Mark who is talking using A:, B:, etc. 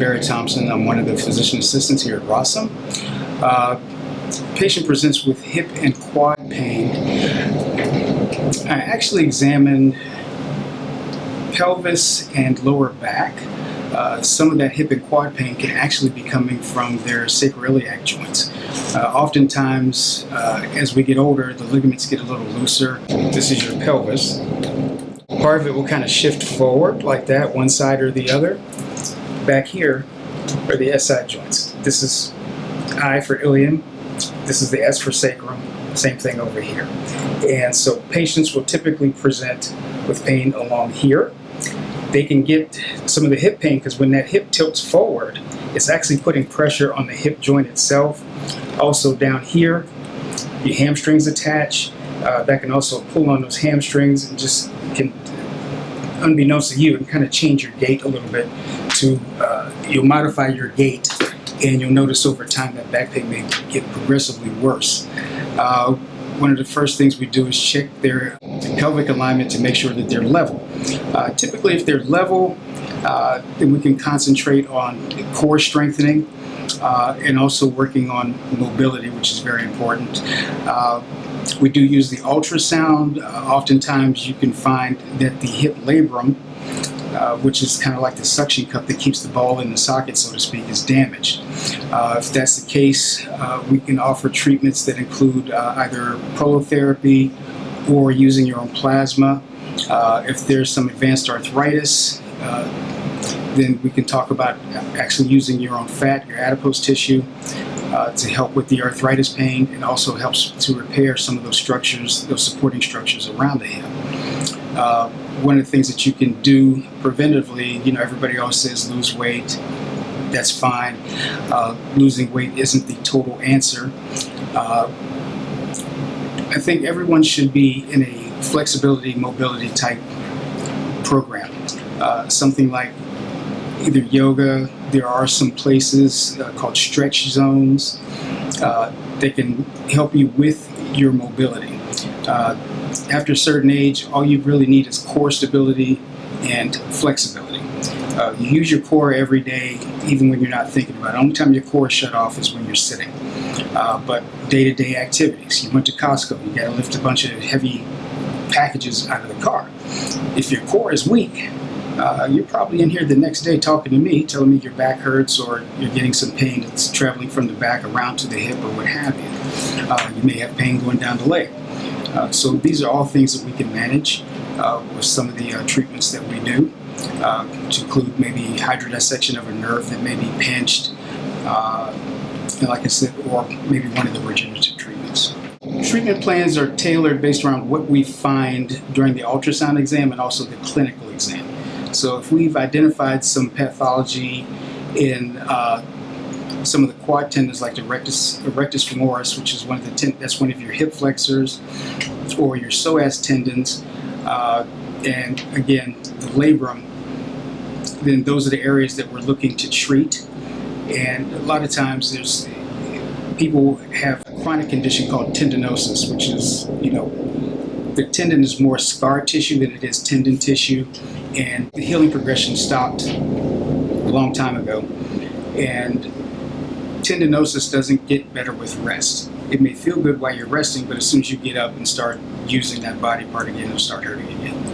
A: Barry Thompson. I'm one of the physician assistants here at ROSM. Patient presents with hip and quad pain. I actually examined pelvis and lower back. Some of that hip and quad pain can actually be coming from their sacroiliac joints. Oftentimes, as we get older, the ligaments get a little looser. This is your pelvis. Part of it will kind of shift forward like that, one side or the other. Back here are the SI joints. This is I for ilium. This is the S for sacrum. Same thing over here. And so patients will typically present with pain along here. They can get some of the hip pain because when that hip tilts forward, it's actually putting pressure on the hip joint itself. Also down here, your hamstrings attach. That can also pull on those hamstrings and just can, unbeknownst to you, and kind of change your gait a little bit. You'll modify your gait, and you'll notice over time that back pain may get progressively worse. One of the first things we do is check their pelvic alignment to make sure that they're level. Typically, if they're level, then we can concentrate on core strengthening and also working on mobility, which is very important. We do use the ultrasound. Oftentimes, you can find that the hip labrum, which is kind of like the suction cup that keeps the ball in the socket, so to speak, is damaged. If that's the case, we can offer treatments that include either prolotherapy or using your own plasma. If there's some advanced arthritis, then we can talk about actually using your own fat, your adipose tissue, to help with the arthritis pain, and also helps to repair some of those structures, those supporting structures around the hip. One of the things that you can do preventively, everybody always says lose weight. That's fine. Losing weight isn't the total answer. I think everyone should be in a flexibility, mobility type program. Something like either yoga. There are some places called stretch zones that can help you with your mobility. After a certain age, all you really need is core stability and flexibility. You use your core every day, even when you're not thinking about it. The only time your core is shut off is when you're sitting. But day-to-day activities, you went to Costco, you got to lift a bunch of heavy packages out of the car. If your core is weak, you're probably in here the next day talking to me, telling me your back hurts or you're getting some pain that's traveling from the back around to the hip or what have you. You may have pain going down the leg. So these are all things that we can manage with some of the treatments that we do, to include maybe hydrodissection of a nerve that may be pinched, like I said, or maybe one of the regenerative treatments. Treatment plans are tailored based around what we find during the ultrasound exam and also the clinical exam. So if we've identified some pathology in some of the quad tendons, like the rectus femoris, which is one of that's one of your hip flexors, or your psoas tendons, and again the labrum, then those are the areas that we're looking to treat. And a lot of times people have a chronic condition called tendinosis, which is, the tendon is more scar tissue than it is tendon tissue, and the healing progression stopped a long time ago. And tendinosis doesn't get better with rest. It may feel good while you're resting, but as soon as you get up and start using that body part again, it'll start hurting again.